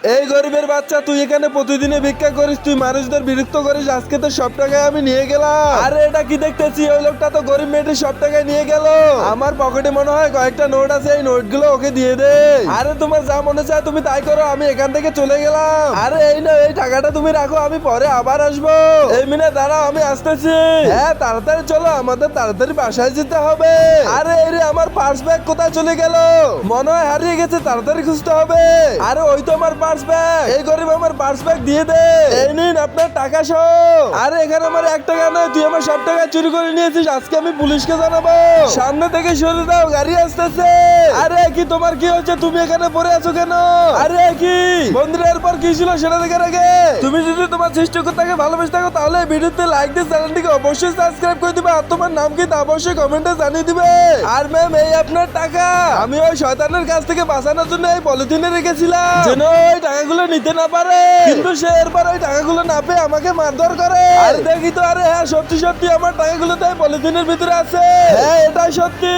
এই গরিবের বাচ্চা, তুই এখানে প্রতিদিনে ভিক্ষা করিস, তুই মানুষদের বিরক্ত করিস, আজকে তো সব টাকায় আমি নিয়ে গেলাম। আরে এটা কি দেখতেছি, ওই লোকটা তো গরিব মেয়েটির সব টাকায় নিয়ে গেল। আমার পকেটে মনে হয় কয়েকটা নোট আছে, এই নোটগুলো ওকে দিয়ে দে। আরে তোমার যা মনে চায় তুমি তাই করো, আমি এখান থেকে চলে গেলাম। আরে এই না, এই টাকাটা তুমি রাখো, আমি পরে আবার আসবো। এই মিনা দাঁড়াও, আমি আসতেছি। হ্যাঁ তাড়াতাড়ি চলো, আমাদের তাড়াতাড়ি বাসায় যেতে হবে। আরে এই রে, আমার পার্স ব্যাগ কোথায় চলে গেল? মনে হয় হারিয়ে গেছে, তাড়াতাড়ি খুঁজতে হবে। আরে ওই তো আমার পার্স ব্যাগ। এই গরিব আমার পার্স ব্যাগ দিয়ে দে। এই নিন আপনার টাকা সহ। আরে এখানে আমার 1 টাকা নয়, তুই আমার সব টাকা চুরি করে নিয়েছিস, আজকে আমি পুলিশকে জানাবো। সামনে থেকে সরে দাও, গাড়ি আসতেছে। আরে কি তোমার কি হচ্ছে, তুমি এখানে পড়ে আছো কেন? আরে কি বন্ধুরা, এরপর কি ছিল সেটা দেখার আগে তুমি যদি তোমার সৃষ্টিকর্তাকে ভালোবেসে থাকো তাহলে ভিডিওতে লাইক দিয়ে চ্যানেলটিকে অবশ্যই সাবস্ক্রাইব করে দিবে, আর তোমার নাম কি তা অবশ্যই কমেন্টে জানিয়ে দিবে। আর ম্যাম, এই আপনার টাকা। আমি ওই শয়তানের কাছ থেকে বাঁচানোর জন্য এই পলিথিনে রেখেছিলাম, যেন ওই টাকাগুলো নিতে না পারে। কিন্তু সে এরপর ওই টাকাগুলো না পেয়ে আমাকে মারধর করে। আর দেখি তো, আরে হ্যাঁ সত্যি সত্যি আমার টাকাগুলো তাই পলিথিনের ভিতরে আছে। হ্যাঁ এটাই সত্যি।